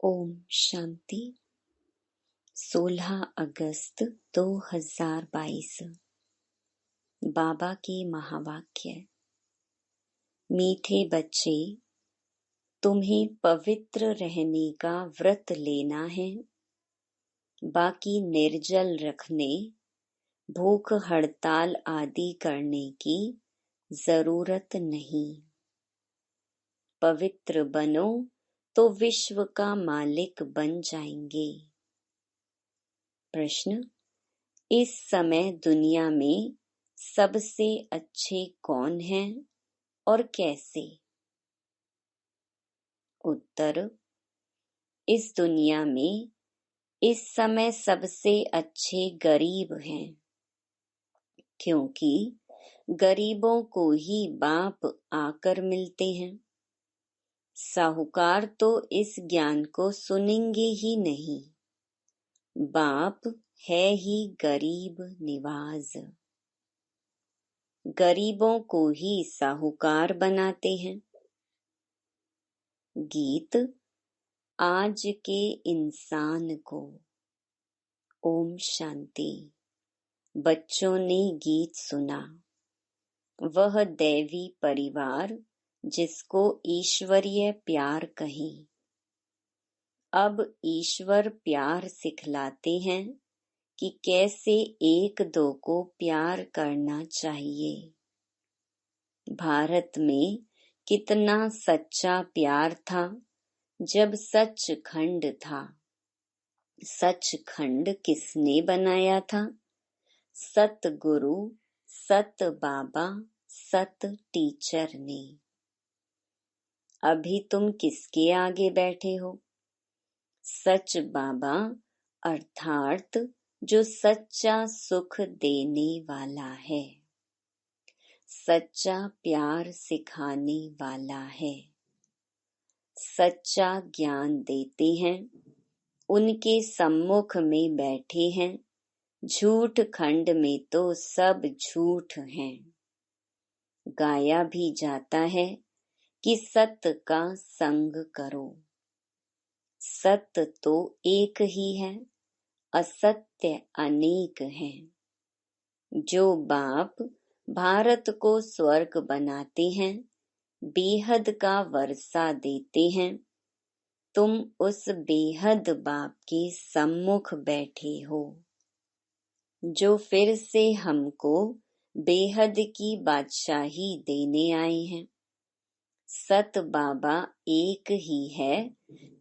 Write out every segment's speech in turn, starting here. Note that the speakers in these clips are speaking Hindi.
ओम शांति। 16 अगस्त 2022। बाबा के महावाक्य। मीठे बच्चे, तुम्हें पवित्र रहने का व्रत लेना है। बाकी निर्जल रखने, भूख हड़ताल आदि करने की जरूरत नहीं। पवित्र बनो तो विश्व का मालिक बन जाएंगे। प्रश्न: इस समय दुनिया में सबसे अच्छे कौन हैं और कैसे? उत्तर: इस दुनिया में इस समय सबसे अच्छे गरीब हैं, क्योंकि गरीबों को ही बाप आकर मिलते हैं। साहूकार तो इस ज्ञान को सुनेंगे ही नहीं। बाप है ही गरीब निवाज। गरीबों को ही साहूकार बनाते हैं। गीत आज के इंसान को। ओम शांति। बच्चों ने गीत सुना। वह दैवी परिवार जिसको ईश्वरीय प्यार कहें। अब ईश्वर प्यार सिखलाते हैं कि कैसे एक दो को प्यार करना चाहिए। भारत में कितना सच्चा प्यार था जब सचखंड था। सचखंड किसने बनाया था? सतगुरु, सत बाबा, सत टीचर ने। अभी तुम किसके आगे बैठे हो? सच बाबा अर्थात जो सच्चा सुख देने वाला है, सच्चा प्यार सिखाने वाला है, सच्चा ज्ञान देते हैं। उनके सम्मुख में बैठे हैं। झूठ खंड में तो सब झूठ हैं। गाया भी जाता है कि सत्य का संग करो। सत्य तो एक ही है, असत्य अनेक हैं। जो बाप भारत को स्वर्ग बनाते हैं, बेहद का वर्षा देते हैं, तुम उस बेहद बाप के सम्मुख बैठे हो, जो फिर से हमको बेहद की बादशाही देने आए हैं। सत बाबा एक ही है,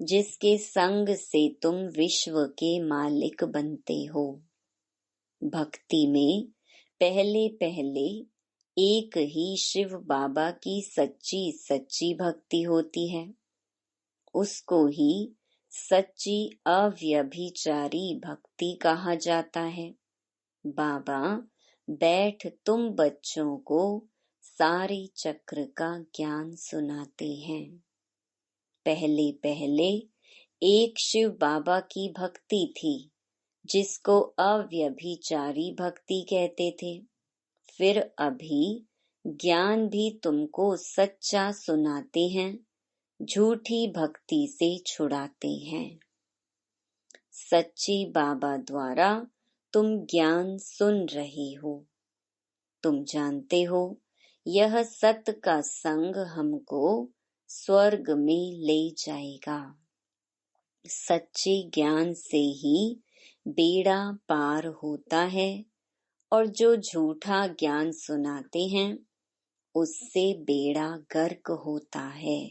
जिसके संग से तुम विश्व के मालिक बनते हो। भक्ति में पहले पहले एक ही शिव बाबा की सच्ची सच्ची भक्ति होती है। उसको ही सच्ची अव्यभिचारी भक्ति कहा जाता है। बाबा बैठ तुम बच्चों को सारे चक्र का ज्ञान सुनाते हैं। पहले पहले एक शिव बाबा की भक्ति थी, जिसको अव्यभिचारी भक्ति कहते थे। फिर अभी ज्ञान भी तुमको सच्चा सुनाते हैं, झूठी भक्ति से छुड़ाते हैं। सच्ची बाबा द्वारा तुम ज्ञान सुन रहे हो। तुम जानते हो यह सत्य का संग हमको स्वर्ग में ले जाएगा। सच्चे ज्ञान से ही बेड़ा पार होता है, और जो झूठा ज्ञान सुनाते हैं उससे बेड़ा गर्क होता है।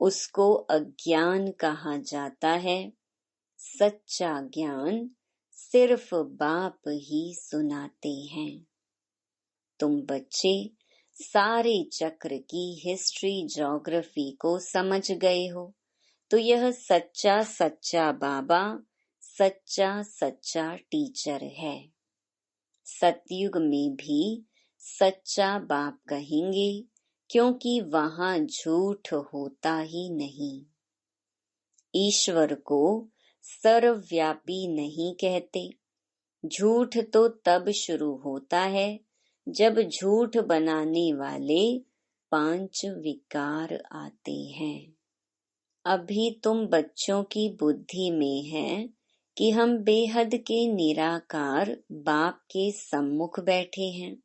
उसको अज्ञान कहा जाता है। सच्चा ज्ञान सिर्फ बाप ही सुनाते हैं। तुम बच्चे सारे चक्र की हिस्ट्री ज्योग्राफी को समझ गए हो, तो यह सच्चा सच्चा बाबा, सच्चा सच्चा टीचर है। सतयुग में भी सच्चा बाप कहेंगे, क्योंकि वहां झूठ होता ही नहीं। ईश्वर को सर्वव्यापी नहीं कहते। झूठ तो तब शुरू होता है जब झूठ बनाने वाले 5 विकार आते हैं। अभी तुम बच्चों की बुद्धि में है कि हम बेहद के निराकार बाप के सम्मुख बैठे हैं।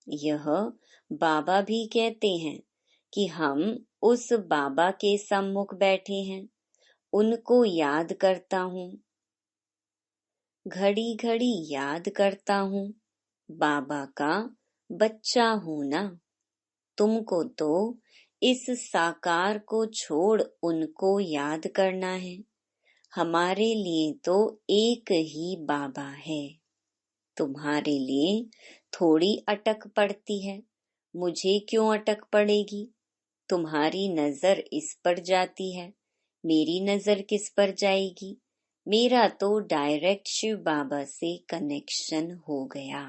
यह बाबा भी कहते हैं कि हम उस बाबा के सम्मुख बैठे हैं, उनको याद करता हूँ, घड़ी घड़ी याद करता हूँ, बाबा का बच्चा हूँ ना। तुमको तो इस साकार को छोड़ उनको याद करना है। हमारे लिए तो एक ही बाबा है। तुम्हारे लिए थोड़ी अटक पड़ती है, मुझे क्यों अटक पड़ेगी? तुम्हारी नजर इस पर जाती है, मेरी नजर किस पर जाएगी? मेरा तो डायरेक्ट शिव बाबा से कनेक्शन हो गया।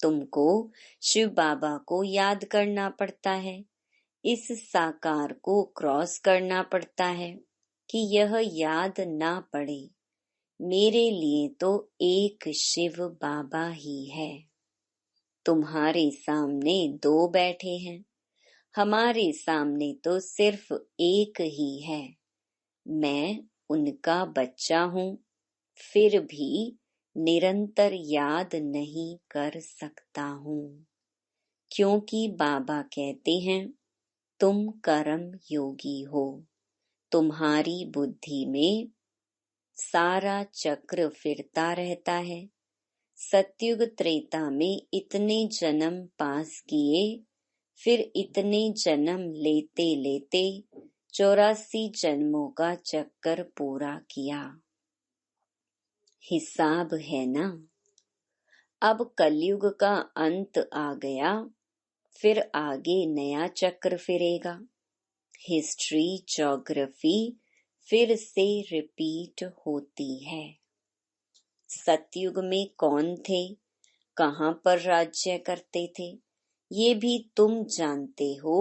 तुमको शिव बाबा को याद करना पड़ता है, इस साकार को क्रॉस करना पड़ता है कि यह याद ना पड़े। मेरे लिए तो एक शिव बाबा ही है। तुम्हारे सामने दो बैठे हैं, हमारे सामने तो सिर्फ एक ही है। मैं उनका बच्चा हूँ, फिर भी निरंतर याद नहीं कर सकता हूँ, क्योंकि बाबा कहते हैं तुम कर्म योगी हो। तुम्हारी बुद्धि में सारा चक्र फिरता रहता है। सतयुग त्रेता में इतने जन्म पास किए, फिर इतने जन्म लेते लेते 84 जन्मों का चक्कर पूरा किया। हिसाब है ना। अब कलयुग का अंत आ गया, फिर आगे नया चक्र फिरेगा। हिस्ट्री, ज्योग्राफी फिर से रिपीट होती है। सतयुग में कौन थे, कहाँ पर राज्य करते थे, ये भी तुम जानते हो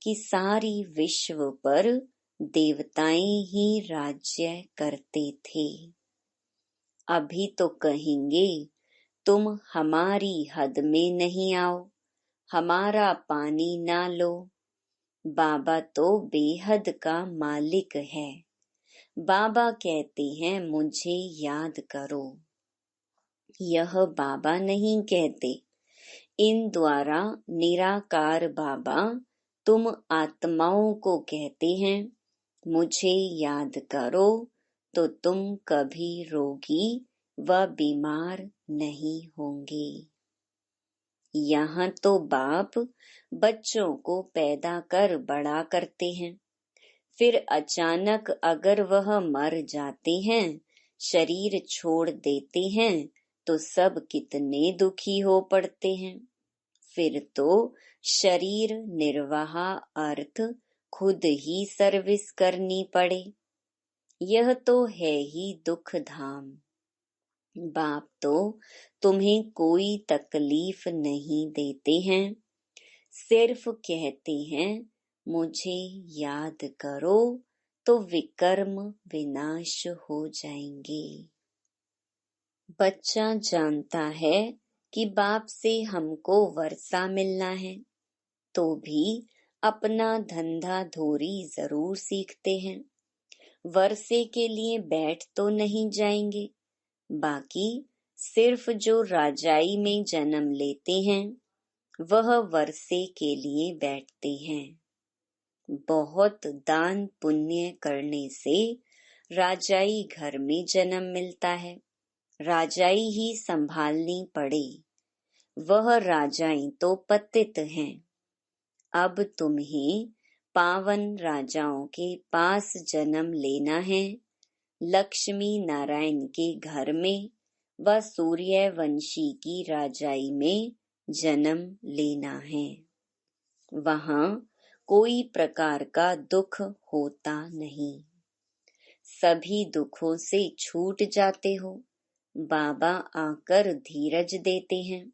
कि सारी विश्व पर देवताएं ही राज्य करते थे। अभी तो कहेंगे तुम हमारी हद में नहीं आओ, हमारा पानी ना लो। बाबा तो बेहद का मालिक है। बाबा कहते हैं मुझे याद करो। यह बाबा नहीं कहते, इन द्वारा निराकार बाबा तुम आत्माओं को कहते हैं मुझे याद करो, तो तुम कभी रोगी व बीमार नहीं होंगे। यहाँ तो बाप बच्चों को पैदा कर बड़ा करते हैं, फिर अचानक अगर वह मर जाते हैं, शरीर छोड़ देते हैं, तो सब कितने दुखी हो पड़ते हैं। फिर तो शरीर निर्वाह अर्थ खुद ही सर्विस करनी पड़े। यह तो है ही दुख धाम। बाप तो तुम्हें कोई तकलीफ नहीं देते हैं, सिर्फ कहते हैं मुझे याद करो, तो विकर्म विनाश हो जाएंगे। बच्चा जानता है कि बाप से हमको वर्षा मिलना है, तो भी अपना धंधा धोरी जरूर सीखते हैं। वर्षे के लिए बैठ तो नहीं जाएंगे, बाकी सिर्फ जो राजाई में जन्म लेते हैं वह वर्षे के लिए बैठते हैं। बहुत दान पुण्य करने से राजाई घर में जन्म मिलता है, राजाई ही संभालनी पड़े। वह राजाई तो पतित हैं। अब तुम्हें पावन राजाओं के पास जन्म लेना है, लक्ष्मी नारायण के घर में व सूर्यवंशी की राजाई में जन्म लेना है। वहाँ कोई प्रकार का दुख होता नहीं, सभी दुखों से छूट जाते हो। बाबा आकर धीरज देते हैं,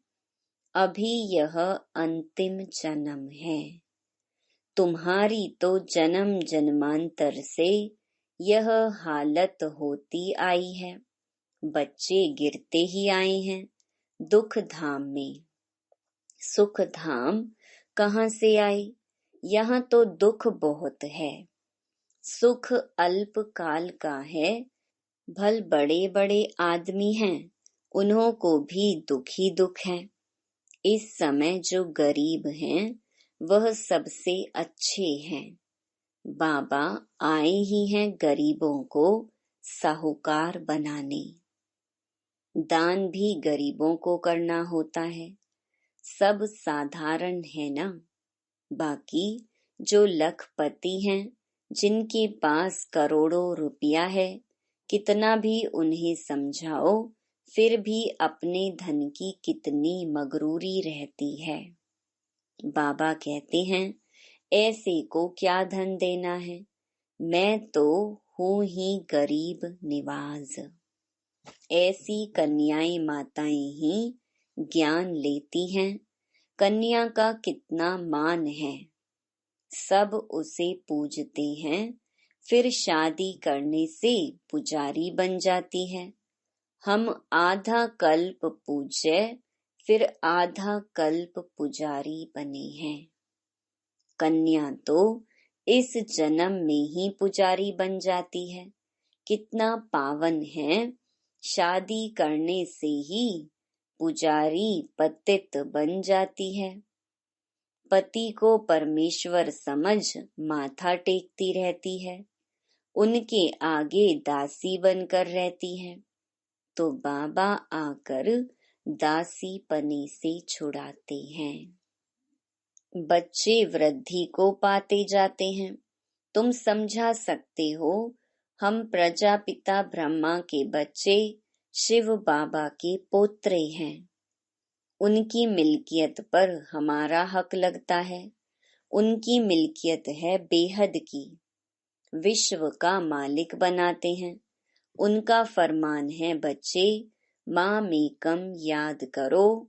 अभी यह अंतिम जन्म है। तुम्हारी तो जन्म जन्मांतर से यह हालत होती आई है। बच्चे गिरते ही आए हैं दुख धाम में। सुख धाम कहाँ से आए? यहाँ तो दुख बहुत है। सुख अल्प काल का है, भल बड़े बड़े आदमी हैं, उन्हों को भी दुख ही दुख है। इस समय जो गरीब हैं वह सबसे अच्छे हैं। बाबा आए ही हैं गरीबों को साहूकार बनाने। दान भी गरीबों को करना होता है। सब साधारण है ना। बाकी जो लखपति हैं, जिनके पास करोड़ों रुपया है, कितना भी उन्हें समझाओ फिर भी अपने धन की कितनी मगरूरी रहती है। बाबा कहते हैं, ऐसे को क्या धन देना है, मैं तो हूँ ही गरीब निवाज। ऐसी कन्याएं माताएं ही ज्ञान लेती हैं। कन्या का कितना मान है, सब उसे पूजते हैं, फिर शादी करने से पुजारी बन जाती है। हम आधा कल्प पूज्य, फिर आधा कल्प पुजारी बने हैं। कन्या तो इस जन्म में ही पुजारी बन जाती है। कितना पावन है, शादी करने से ही पुजारी पतित बन जाती है। पति को परमेश्वर समझ माथा टेकती रहती है, उनके आगे दासी बनकर रहती है। तो बाबा आकर दासी पने से छुड़ाते हैं। बच्चे वृद्धि को पाते जाते हैं। तुम समझा सकते हो, हम प्रजापिता ब्रह्मा के बच्चे शिव बाबा के पोत्रे हैं। उनकी मिल्कियत पर हमारा हक लगता है। उनकी मिल्कियत है बेहद की। विश्व का मालिक बनाते हैं। उनका फरमान है, बच्चे मामेकम याद करो।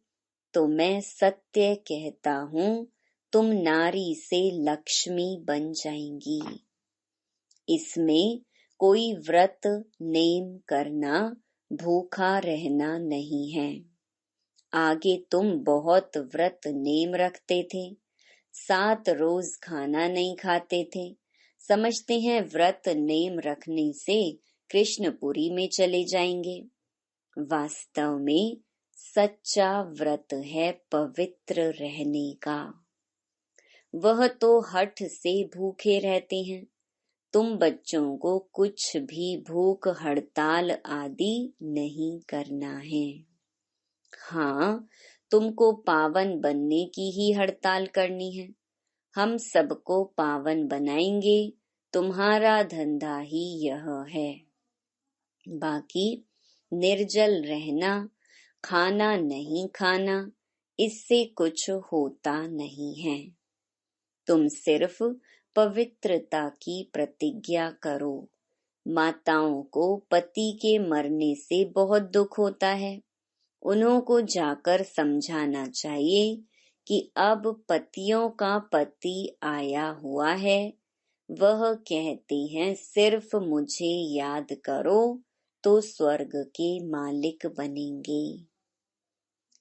तो मैं सत्य कहता हूँ, तुम नारी से लक्ष्मी बन जाएंगी। इसमें कोई व्रत नेम करना, भूखा रहना नहीं है। आगे तुम बहुत व्रत नेम रखते थे, 7 रोज खाना नहीं खाते थे। समझते हैं व्रत नेम रखने से कृष्णपुरी में चले जाएंगे। वास्तव में सच्चा व्रत है पवित्र रहने का। वह तो हठ से भूखे रहते हैं। तुम बच्चों को कुछ भी भूख हड़ताल आदि नहीं करना है। हाँ, तुमको पावन बनने की ही हड़ताल करनी है। हम सबको पावन बनाएंगे, तुम्हारा धंधा ही यह है। बाकी निर्जल रहना, खाना नहीं खाना, इससे कुछ होता नहीं है। तुम सिर्फ पवित्रता की प्रतिज्ञा करो। माताओं को पति के मरने से बहुत दुख होता है। उन्हों को जाकर समझाना चाहिए कि अब पतियों का पति आया हुआ है। वह कहते हैं, सिर्फ मुझे याद करो तो स्वर्ग के मालिक बनेंगे।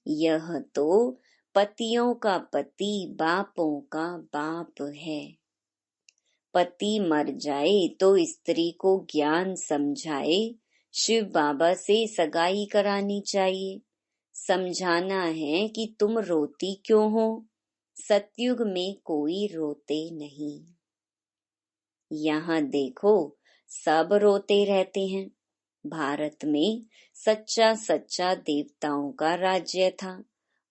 यह तो पतियों का पति बापों का बाप है। पति मर जाए तो स्त्री को ज्ञान समझाए, शिव बाबा से सगाई करानी चाहिए। समझाना है कि तुम रोती क्यों हो, सतयुग में कोई रोते नहीं। यहाँ देखो, सब रोते रहते हैं। भारत में सच्चा सच्चा देवताओं का राज्य था।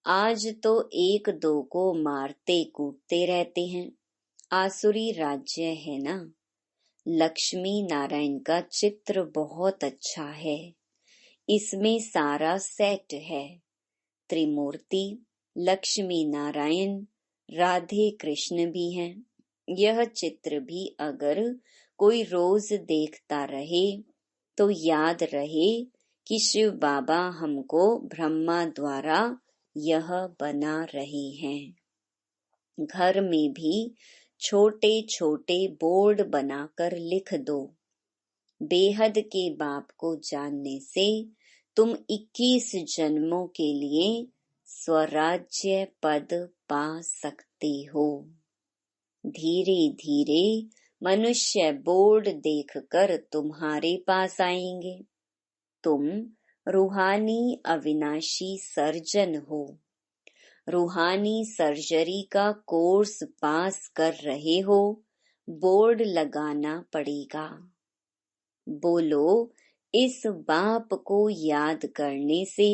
आज तो 1-2 को मारते कूटते रहते हैं। आसुरी राज्य है ना। लक्ष्मी नारायण का चित्र बहुत अच्छा है। इसमें सारा सेट है। त्रिमूर्ति, लक्ष्मी नारायण, राधे कृष्ण भी हैं। यह चित्र भी अगर कोई रोज देखता रहे तो याद रहे कि शिव बाबा हमको ब्रह्मा द्वारा यह बना रहे हैं। घर में भी छोटे छोटे बोर्ड बनाकर लिख दो, बेहद के बाप को जानने से तुम 21 जन्मों के लिए स्वराज्य पद पा सकते हो। धीरे धीरे मनुष्य बोर्ड देखकर तुम्हारे पास आएंगे। तुम रूहानी अविनाशी सर्जन हो। रूहानी सर्जरी का कोर्स पास कर रहे हो, बोर्ड लगाना पड़ेगा। बोलो, इस बाप को याद करने से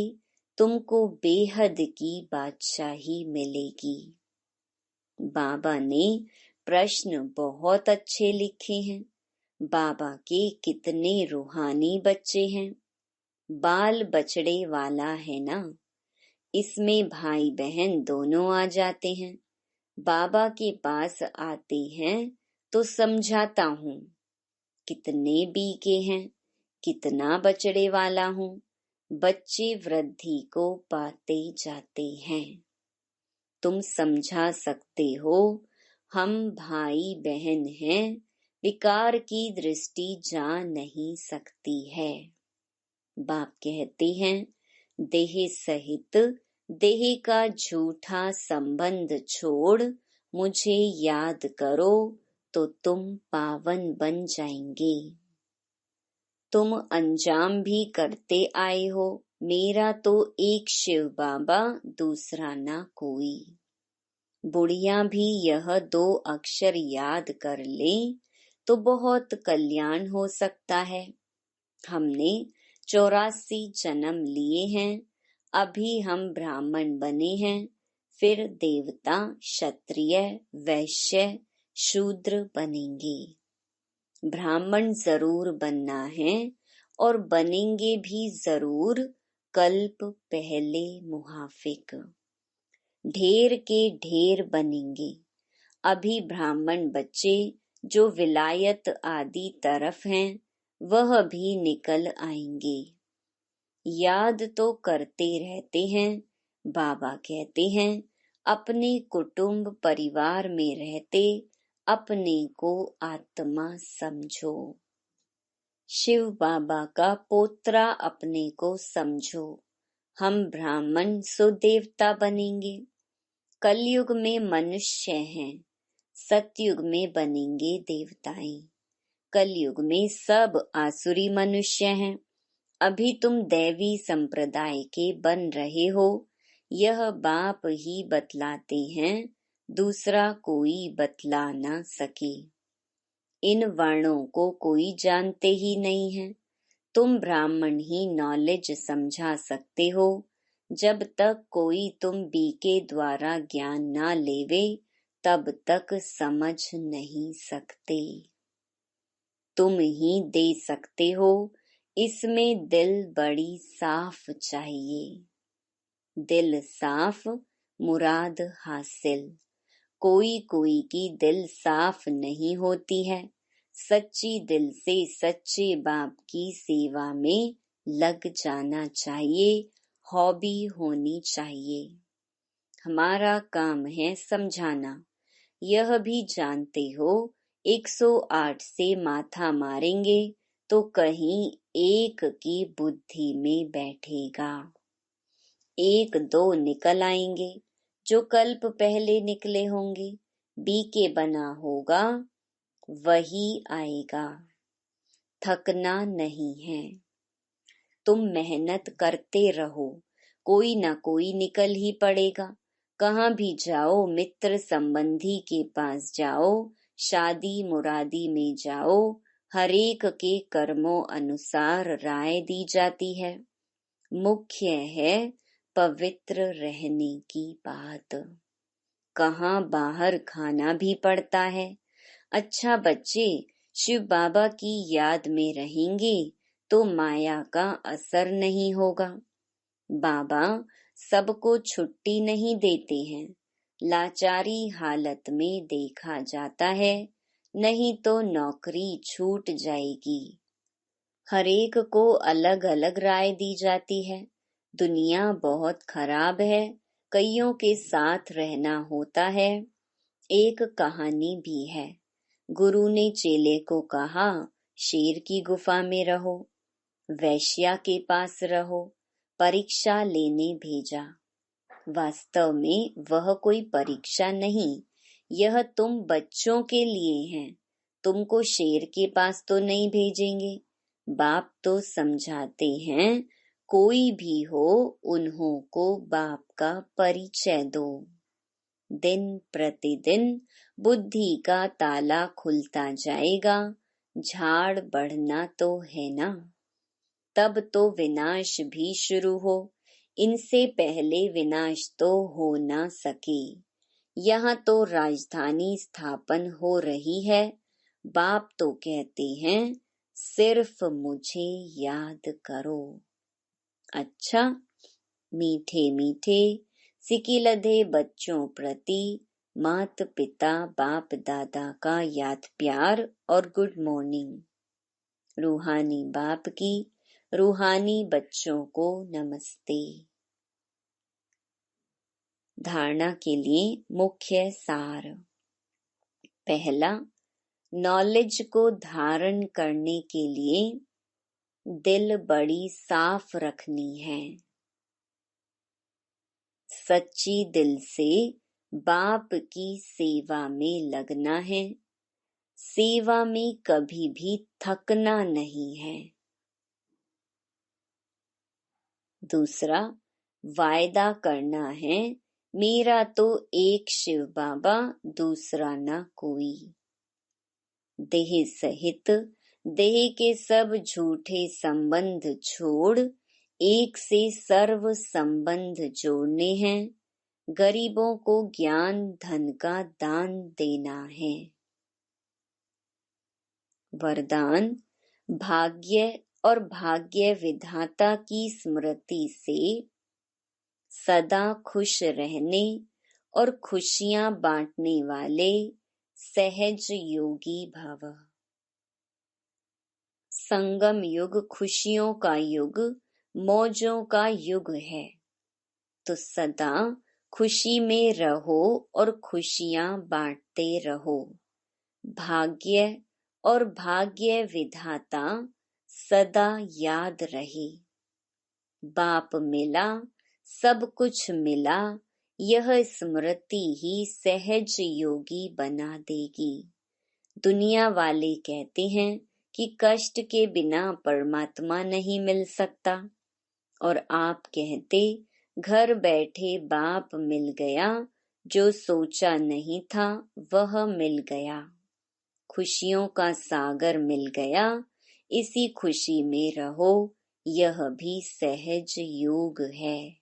तुमको बेहद की बादशाही मिलेगी। बाबा ने प्रश्न बहुत अच्छे लिखे हैं। बाबा के कितने रूहानी बच्चे हैं। बाल बछड़े वाला है ना, इसमें भाई बहन दोनों आ जाते हैं। बाबा के पास आते हैं तो समझाता हूँ, कितने बीके हैं, कितना बछड़े वाला हूँ। बच्चे वृद्धि को पाते जाते हैं। तुम समझा सकते हो, हम भाई बहन हैं, विकार की दृष्टि जा नहीं सकती है। बाप कहते हैं, देह सहित देह का झूठा संबंध छोड़ मुझे याद करो तो तुम पावन बन जाएंगे। तुम अंजाम भी करते आए हो, मेरा तो एक शिव बाबा, दूसरा ना कोई। बुढ़िया भी यह 2 अक्षर याद कर ले तो बहुत कल्याण हो सकता है। हमने 84 जन्म लिए हैं, अभी हम ब्राह्मण बने हैं, फिर देवता, क्षत्रिय, वैश्य, शूद्र बनेंगे। ब्राह्मण जरूर बनना है और बनेंगे भी जरूर, कल्प पहले मुहाफिक। ढेर के ढेर बनेंगे। अभी ब्राह्मण बच्चे जो विलायत आदि तरफ हैं, वह भी निकल आएंगे। याद तो करते रहते हैं। बाबा कहते हैं, अपने कुटुंब परिवार में रहते अपने को आत्मा समझो। शिव बाबा का पोत्रा अपने को समझो। हम ब्राह्मण सो देवता बनेंगे। कलयुग में मनुष्य हैं, सतयुग में बनेंगे देवताएं। कलयुग में सब आसुरी मनुष्य हैं। अभी तुम दैवी संप्रदाय के बन रहे हो, यह बाप ही बतलाते हैं, दूसरा कोई बतला ना सके। इन वर्णों को कोई जानते ही नहीं है। तुम ब्राह्मण ही नॉलेज समझा सकते हो। जब तक कोई तुम बीके द्वारा ज्ञान ना लेवे, तब तक समझ नहीं सकते। तुम ही दे सकते हो। इसमें दिल बड़ी साफ चाहिए। दिल साफ, मुराद हासिल। कोई कोई की दिल साफ नहीं होती है। सच्ची दिल से सच्चे बाप की सेवा में लग जाना चाहिए, हॉबी होनी चाहिए। हमारा काम है समझाना। यह भी जानते हो, 108 से माथा मारेंगे तो कहीं एक की बुद्धि में बैठेगा। 1-2 निकल आएंगे, जो कल्प पहले निकले होंगे। बीके बना होगा, वही आएगा। थकना नहीं है। तुम मेहनत करते रहो, कोई ना कोई निकल ही पड़ेगा। कहाँ भी जाओ, मित्र संबंधी के पास जाओ, शादी मुरादी में जाओ, हरेक के कर्मों अनुसार राय दी जाती है। मुख्य है पवित्र रहने की बात। कहाँ बाहर खाना भी पड़ता है। अच्छा बच्चे, शिव बाबा की याद में रहेंगे तो माया का असर नहीं होगा। बाबा सबको छुट्टी नहीं देते हैं। लाचारी हालत में देखा जाता है, नहीं तो नौकरी छूट जाएगी। हरेक को अलग अलग राय दी जाती है। दुनिया बहुत खराब है, कईयों के साथ रहना होता है। एक कहानी भी है। गुरु ने चेले को कहा, शेर की गुफा में रहो, वैश्या के पास रहो, परीक्षा लेने भेजा। वास्तव में वह कोई परीक्षा नहीं, यह तुम बच्चों के लिए है। तुमको शेर के पास तो नहीं भेजेंगे। बाप तो समझाते हैं, कोई भी हो उन्हों को बाप का परिचय दो। दिन प्रतिदिन बुद्धि का ताला खुलता जाएगा, झाड़ बढ़ना तो है ना। तब तो विनाश भी शुरू हो, इनसे पहले विनाश तो हो ना सके। यहाँ तो राजधानी स्थापन हो रही है। बाप तो कहते हैं, सिर्फ मुझे याद करो। अच्छा, मीठे मीठे सिकिलधे बच्चों प्रति मात पिता बाप दादा का याद प्यार और गुड मॉर्निंग। रूहानी बाप की रूहानी बच्चों को नमस्ते। धारणा के लिए मुख्य सार। पहला, नॉलेज को धारण करने के लिए दिल बड़ी साफ रखनी है। सच्ची दिल से बाप की सेवा में लगना है। सेवा में कभी भी थकना नहीं है। दूसरा, वायदा करना है, मेरा तो एक शिव बाबा, दूसरा ना कोई। देह सहित देह के सब झूठे संबंध छोड़ एक से सर्व संबंध जोड़ने हैं। गरीबों को ज्ञान धन का दान देना है। वरदान, भाग्य और भाग्य विधाता की स्मृति से सदा खुश रहने और खुशियां बांटने वाले सहज योगी भव। संगम युग खुशियों का युग, मौजों का युग है, तो सदा खुशी में रहो और खुशियां बांटते रहो। भाग्य और भाग्य विधाता सदा याद रहे। बाप मिला, सब कुछ मिला, यह स्मृति ही सहज योगी बना देगी। दुनिया वाले कहते हैं कि कष्ट के बिना परमात्मा नहीं मिल सकता, और आप कहते घर बैठे बाप मिल गया, जो सोचा नहीं था वह मिल गया। खुशियों का सागर मिल गया, इसी खुशी में रहो, यह भी सहज योग है।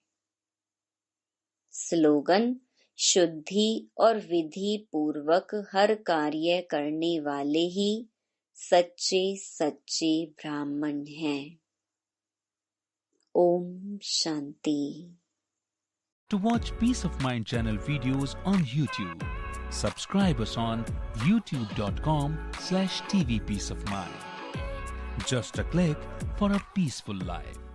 स्लोगन, शुद्धि और विधि पूर्वक हर कार्य करने वाले ही सच्चे सच्चे ब्राह्मण हैं। Om Shanti. To watch Peace of Mind channel videos on YouTube, subscribe us on youtube.com/tvpeaceofmind. Just a click for a peaceful life.